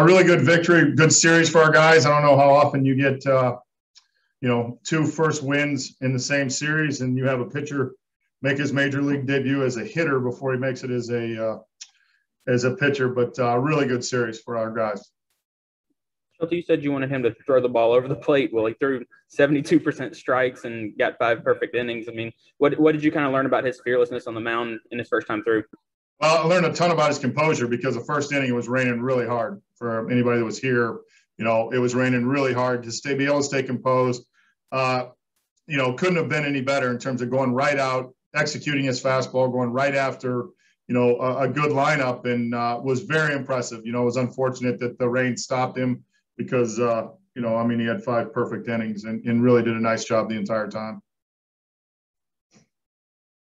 Really good victory, good series for our guys. I don't know how often you get, two first wins in the same series, and you have a pitcher make his major league debut as a hitter before he makes it as a pitcher. But really good series for our guys. Schulte, you said you wanted him to throw the ball over the plate. Well, he threw 72% strikes and got 5 perfect innings. I mean, what did you kind of learn about his fearlessness on the mound in his first time through? Well, I learned a ton about his composure because the first inning it was raining really hard for anybody that was here. It was raining really hard to be able to stay composed. Couldn't have been any better in terms of going right out, executing his fastball, going right after, a good lineup, and was very impressive. It was unfortunate that the rain stopped him because, he had 5 perfect innings and really did a nice job the entire time.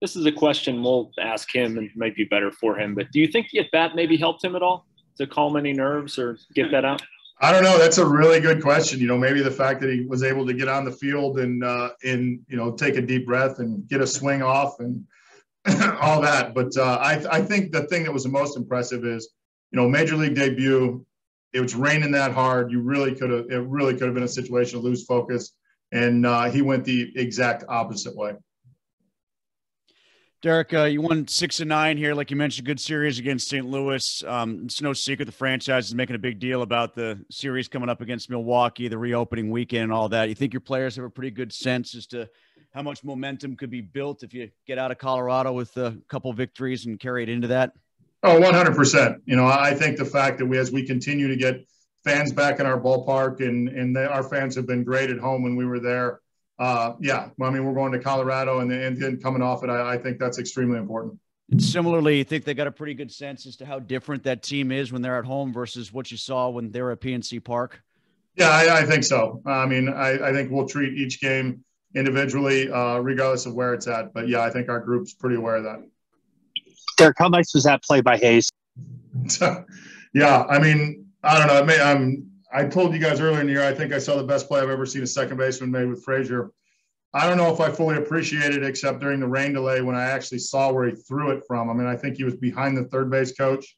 This is a question we'll ask him and might be better for him, but do you think the at-bat maybe helped him at all to calm any nerves or get that out? I don't know. That's a really good question. Maybe the fact that he was able to get on the field and take a deep breath and get a swing off and all that. But I think the thing that was the most impressive is, major league debut. It was raining that hard. It really could have been a situation to lose focus, and he went the exact opposite way. Derek, you won 6-9 here. Like you mentioned, good series against St. Louis. It's no secret the franchise is making a big deal about the series coming up against Milwaukee, the reopening weekend and all that. You think your players have a pretty good sense as to how much momentum could be built if you get out of Colorado with a couple victories and carry it into that? Oh, 100%. I think the fact that as we continue to get fans back in our ballpark and our fans have been great at home when we were there. We're going to Colorado and then coming off it, I think that's extremely important. And similarly, you think they got a pretty good sense as to how different that team is when they're at home versus what you saw when they were at PNC Park? Yeah, I think so. I think we'll treat each game individually, regardless of where it's at. But, yeah, I think our group's pretty aware of that. Derek, how nice was that play by Hayes? Yeah, I don't know. I told you guys earlier in the year, I think I saw the best play I've ever seen a second baseman made with Frazier. I don't know if I fully appreciated it except during the rain delay when I actually saw where he threw it from. I think he was behind the third base coach.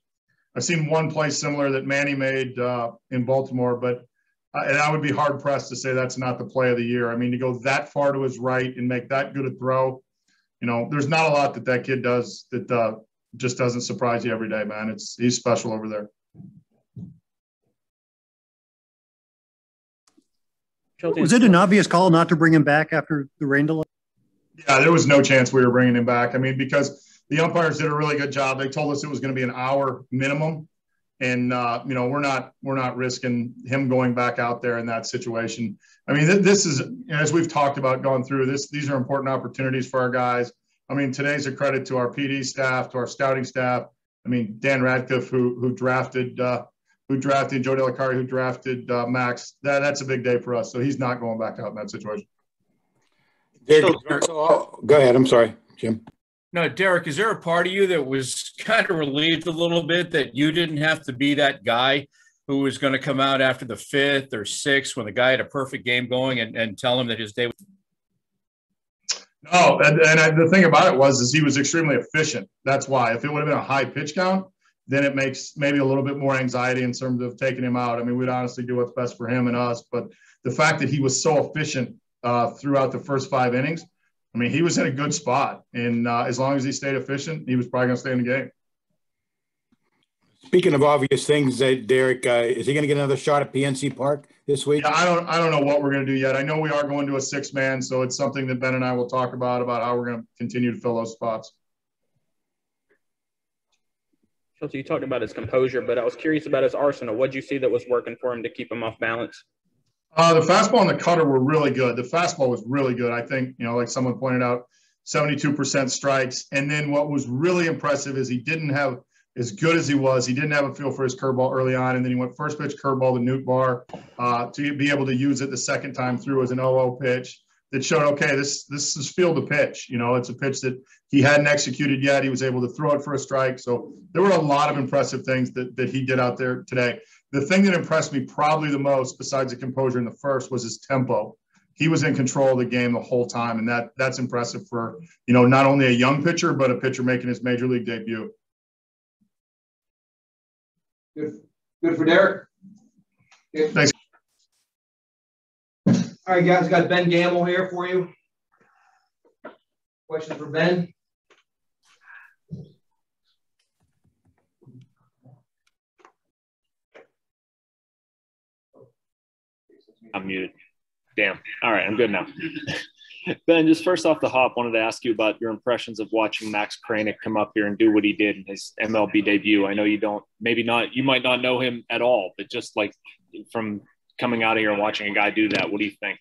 I've seen one play similar that Manny made in Baltimore, but and I would be hard-pressed to say that's not the play of the year. To go that far to his right and make that good a throw, there's not a lot that kid does that just doesn't surprise you every day, man. He's special over there. Was it an obvious call not to bring him back after the rain delay? Yeah, there was no chance we were bringing him back. Because the umpires did a really good job. They told us it was going to be an hour minimum, and we're not risking him going back out there in that situation. This is, as we've talked about going through this. These are important opportunities for our guys. Today's a credit to our PD staff, to our scouting staff. Dan Radcliffe, who drafted Joe Delicari, who drafted Max. That's a big day for us. So he's not going back out in that situation. Go ahead. I'm sorry, Jim. No, Derek, is there a part of you that was kind of relieved a little bit that you didn't have to be that guy who was going to come out after the 5th or 6th when the guy had a perfect game going and tell him that his day was? No, the thing about it is he was extremely efficient. That's why. If it would have been a high pitch count, then it makes maybe a little bit more anxiety in terms of taking him out. We'd honestly do what's best for him and us. But the fact that he was so efficient throughout the first 5 innings, he was in a good spot. And as long as he stayed efficient, he was probably going to stay in the game. Speaking of obvious things, Derek, is he going to get another shot at PNC Park this week? Yeah, I don't know what we're going to do yet. I know we are going to a 6-man, so it's something that Ben and I will talk about how we're going to continue to fill those spots. Schulte, you talked about his composure, but I was curious about his arsenal. What did you see that was working for him to keep him off balance? The fastball and the cutter were really good. The fastball was really good. I think, like someone pointed out, 72% strikes. And then what was really impressive is he didn't have, as good as he was, he didn't have a feel for his curveball early on. And then he went first pitch curveball to Newt Bar to be able to use it the second time through as an 0-0 pitch that showed, okay, this is feel the pitch. It's a pitch that he hadn't executed yet. He was able to throw it for a strike. So there were a lot of impressive things that he did out there today. The thing that impressed me probably the most, besides the composure in the first, was his tempo. He was in control of the game the whole time, and that's impressive for, not only a young pitcher, but a pitcher making his major league debut. Good for Derek. Okay. Thanks. All right, guys, got Ben Gamble here for you. Question for Ben. I'm muted. Damn. All right, I'm good now. Ben, just first off the hop, wanted to ask you about your impressions of watching Max Kranick come up here and do what he did in his MLB debut. I know you don't, maybe not, you might not know him at all, but just like from coming out of here and watching a guy do that, what do you think?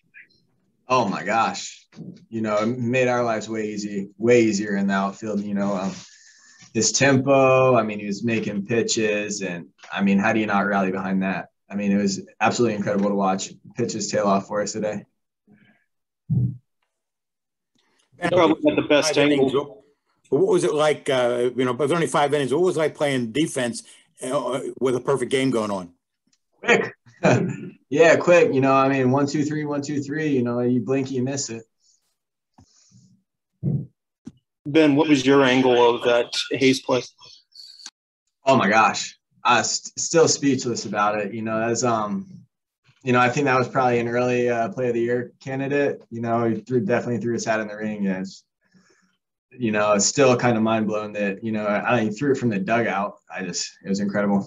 Oh my gosh. You know, it made our lives way easier in the outfield. You know, his tempo, I mean, he was making pitches, and I mean, how do you not rally behind that? I mean, it was absolutely incredible to watch. Pitch his tail off for us today. Probably got the best angle. What was it like, you know, it was only 5 innings. What was it like playing defense with a perfect game going on? Quick. Yeah, quick. You know, I mean, 1, 2, 3, 1, 2, 3. You know, you blink, you miss it. Ben, what was your angle of that Hayes play? Oh my gosh, I was still speechless about it. You know, as you know, I think that was probably an early play of the year candidate. You know, he definitely threw his hat in the ring. Yes. You know, it's still kind of mind blown that, you know, he threw it from the dugout. It was incredible.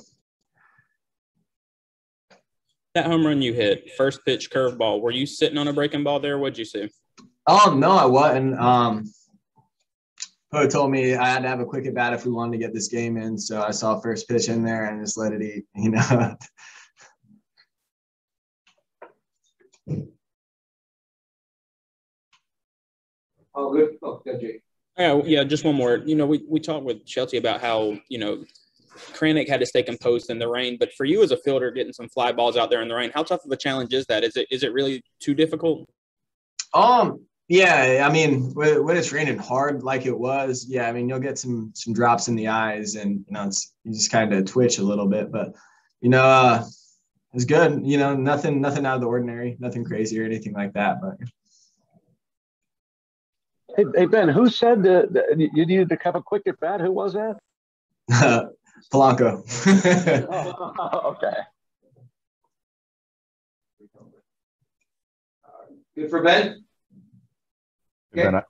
That home run you hit, first pitch curveball, were you sitting on a breaking ball there? What'd you see? No, I wasn't. Poe told me I had to have a quick at bat if we wanted to get this game in. So I saw first pitch in there and just let it eat, you know. Oh, good. Oh, good, Jake. Yeah, just one more. You know, we talked with Chelsea about how, you know, Kranick had to stay composed in the rain, but for you as a fielder getting some fly balls out there in the rain, how tough of a challenge is that? Is it really too difficult? Yeah, I mean, when it's raining hard like it was, yeah, I mean, you'll get some drops in the eyes, and you know, you just kind of twitch a little bit, but you know, it's good. You know, nothing out of the ordinary, nothing crazy or anything like that. But hey Ben, who said that you needed to have a quick at bat? Who was that? Polanco. Okay. Good for Ben. Okay. Ben,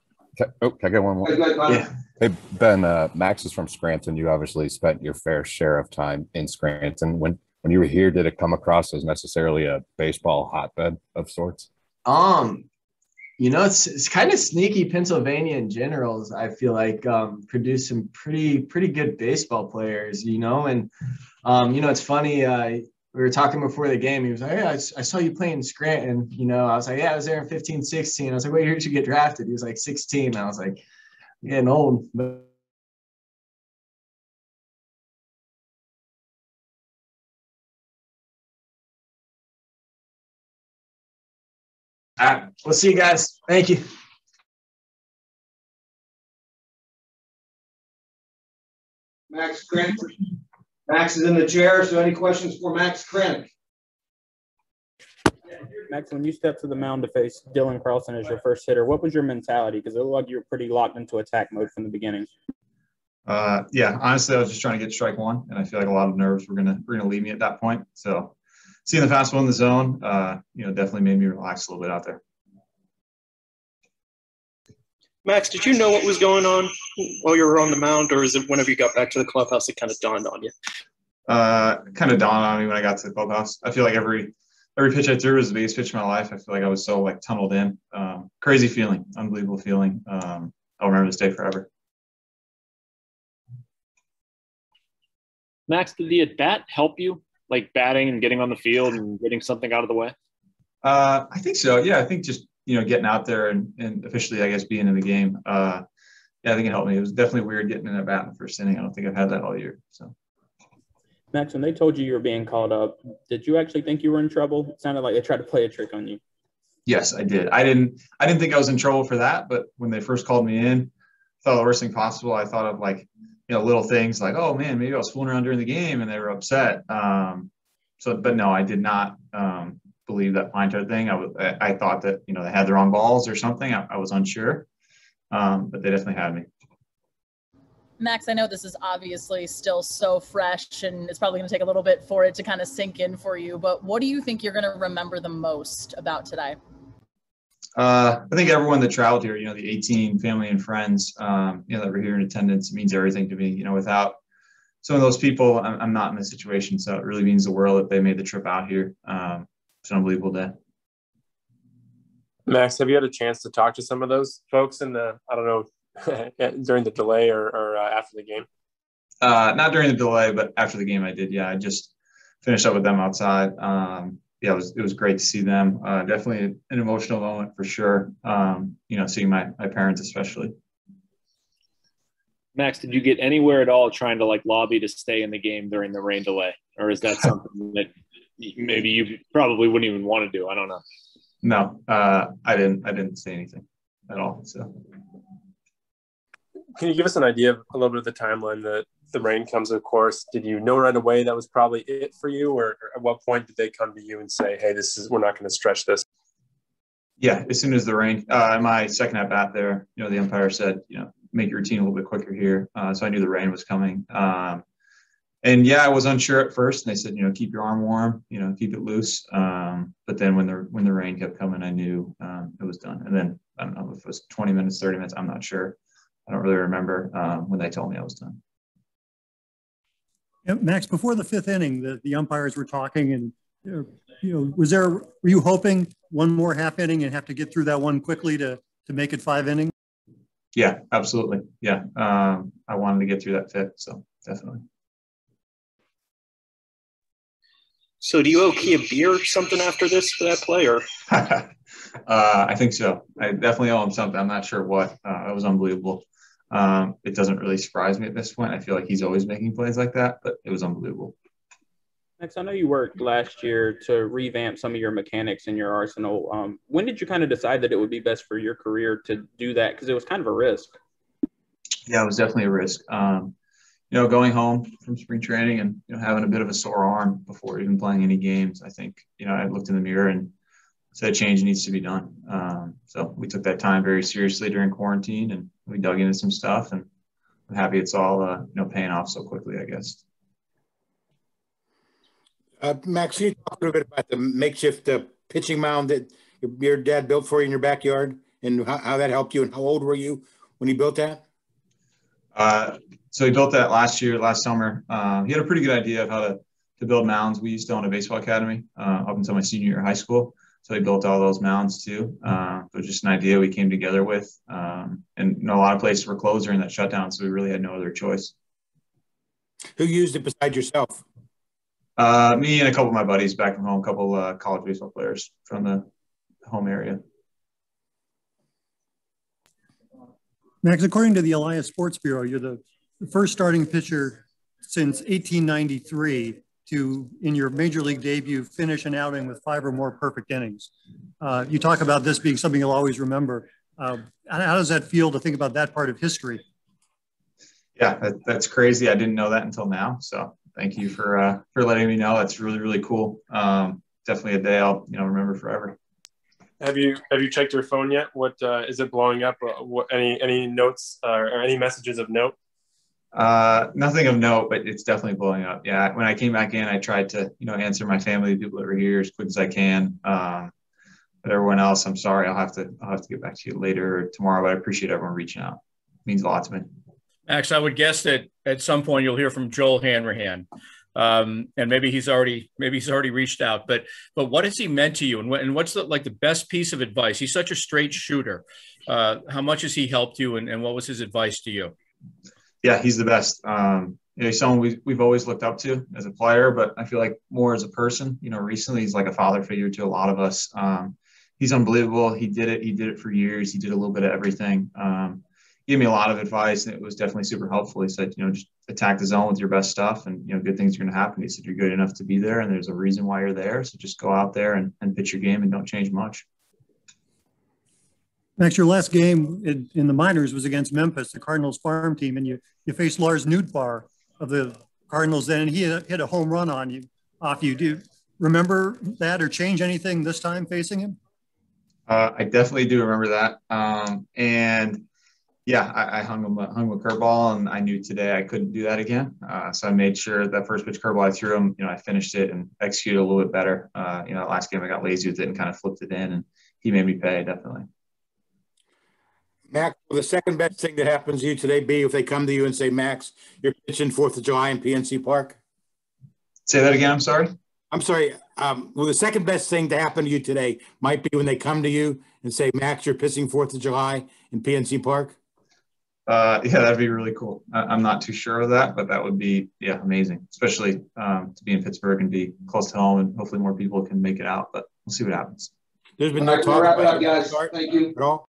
can I get one more? Yeah. Hey, Ben, Max is from Scranton. You obviously spent your fair share of time in Scranton. When you were here, did it come across as necessarily a baseball hotbed of sorts? You know, it's kind of sneaky. Pennsylvania in general, I feel like, produced some pretty good baseball players, you know, and you know, it's funny. We were talking before the game. He was like, "Yeah, I saw you playing Scranton." You know, I was like, "Yeah, I was there in 15, 16." I was like, "What year did you get drafted?" He was like, 16. I was like, "I'm getting old." But all right, we'll see you guys. Thank you. Max Kranick. Max is in the chair, so any questions for Max Kranick? Max, when you stepped to the mound to face Dylan Carlson as your first hitter, what was your mentality? Because it looked like you were pretty locked into attack mode from the beginning. Yeah, honestly, I was just trying to get strike one, and I feel like a lot of nerves were gonna leave me at that point. So seeing the fastball in the zone, you know, definitely made me relax a little bit out there. Max, did you know what was going on while you were on the mound, or is it whenever you got back to the clubhouse it kind of dawned on you? Kind of dawned on me when I got to the clubhouse. I feel like every pitch I threw was the biggest pitch of my life. I feel like I was so like tunneled in. Crazy feeling, unbelievable feeling. I'll remember this day forever. Max, did the at bat help you, like batting and getting on the field and getting something out of the way? I think so. Yeah, I think just, you know, getting out there and officially, I guess, being in the game. Yeah, I think it helped me. It was definitely weird getting in that bat in the first inning. I don't think I've had that all year. So, Max, when they told you were being called up, did you actually think you were in trouble? It sounded like they tried to play a trick on you. yes, I did. I didn't think I was in trouble for that, but when they first called me in, I thought the worst thing possible. I thought of like, you know, little things like, oh man, maybe I was fooling around during the game and they were upset. But no, I did not believe that pine tar thing. I thought that, you know, they had the wrong balls or something. I was unsure, but they definitely had me. Max, I know this is obviously still so fresh and it's probably going to take a little bit for it to kind of sink in for you, but what do you think you're going to remember the most about today? I think everyone that traveled here, the 18 family and friends, that were here in attendance means everything to me. Without some of those people, I'm not in this situation. So it really means the world that they made the trip out here. It's an unbelievable day. Max, have you had a chance to talk to some of those folks in the, I don't know, during the delay or after the game? Not during the delay, but after the game I did. Yeah, I just finished up with them outside. It was great to see them. Definitely an emotional moment for sure. Seeing my parents especially. Max, did you get anywhere at all trying to lobby to stay in the game during the rain delay? Or is that something that maybe you probably wouldn't even want to do? I don't know. No, I didn't say anything at all. So. Can you give us an idea of a little bit of the timeline that the rain comes, of course? Did you know right away that was probably it for you? Or at what point did they come to you and say, hey, we're not going to stretch this? Yeah, as soon as the rain, my second at bat there, the umpire said, make your routine a little bit quicker here. So I knew the rain was coming. I was unsure at first. And they said, keep your arm warm, keep it loose. But then when the rain kept coming, I knew it was done. And then I don't know if it was 20 minutes, 30 minutes, I'm not sure. I don't really remember when they told me I was done. Yeah, Max, before the fifth inning, the umpires were talking, and were you hoping one more half inning and have to get through that one quickly to make it 5 innings? Yeah, absolutely. Yeah, I wanted to get through that fifth, so definitely. So do you owe Key a beer or something after this for that play, or? I think so. I definitely owe him something. I'm not sure what. It was unbelievable. It doesn't really surprise me at this point. I feel like he's always making plays like that, but it was unbelievable. Max, I know you worked last year to revamp some of your mechanics in your arsenal. When did you kind of decide that it would be best for your career to do that? Because it was kind of a risk. Yeah, it was definitely a risk. Going home from spring training and having a bit of a sore arm before even playing any games, I think I looked in the mirror and said change needs to be done. So we took that time very seriously during quarantine, and we dug into some stuff, and I'm happy it's all paying off so quickly, I guess. Max, can you talk a little bit about the makeshift pitching mound that your dad built for you in your backyard, and how that helped you, and how old were you when he built that? So he built that last summer. He had a pretty good idea of how to build mounds. We used to own a baseball academy up until my senior year of high school. So he built all those mounds too. It was just an idea we came together with. And a lot of places were closed during that shutdown, so we really had no other choice. Who used it besides yourself? Me and a couple of my buddies back from home, a couple college baseball players from the home area. Max, according to the Elias Sports Bureau, you're the first starting pitcher since 1893 to, in your major league debut, finish an outing with 5 or more perfect innings. You talk about this being something you'll always remember. How does that feel to think about that part of history? Yeah, that's crazy. I didn't know that until now. So thank you for letting me know. That's really, really cool. Definitely a day I'll remember forever. Have you checked your phone yet? What is it blowing up? Any notes or any messages of note? Nothing of note, but it's definitely blowing up. Yeah, when I came back in, I tried to answer my family, people that were here, as quick as I can. But everyone else, I'm sorry. I'll have to get back to you later or tomorrow. But I appreciate everyone reaching out. It means a lot to me. Max, I would guess that at some point you'll hear from Joel Hanrahan. And maybe he's already reached out, but what has he meant to you, and what's the best piece of advice? He's such a straight shooter. How much has he helped you, and what was his advice to you? Yeah, he's the best. He's someone we've always looked up to as a player, but I feel like more as a person. Recently he's like a father figure to a lot of us. He's unbelievable. He did it for years. He did a little bit of everything. He gave me a lot of advice, and it was definitely super helpful. He said, just attack the zone with your best stuff, and good things are going to happen. He said, you're good enough to be there, and there's a reason why you're there. So just go out there and pitch your game, and don't change much. Max, your last game in the minors was against Memphis, the Cardinals farm team, and you faced Lars Nootbaar of the Cardinals then, and he hit a home run off you. Do you remember that or change anything this time facing him? I definitely do remember that. And Yeah, I hung a curveball, and I knew today I couldn't do that again. So I made sure that first pitch curveball I threw him, I finished it and executed a little bit better. Last game I got lazy with it and kind of flipped it in, and he made me pay, definitely. Max, will the second best thing that happens to you today be if they come to you and say, Max, you're pitching 4th of July in PNC Park? Say that again, I'm sorry? I'm sorry. Well, the second best thing to happen to you today might be when they come to you and say, Max, you're pitching 4th of July in PNC Park? Yeah, that'd be really cool. I'm not too sure of that, but that would be, amazing, especially to be in Pittsburgh and be close to home, and hopefully more people can make it out, but we'll see what happens. There's been no talk about it, guys. Thank you. At all?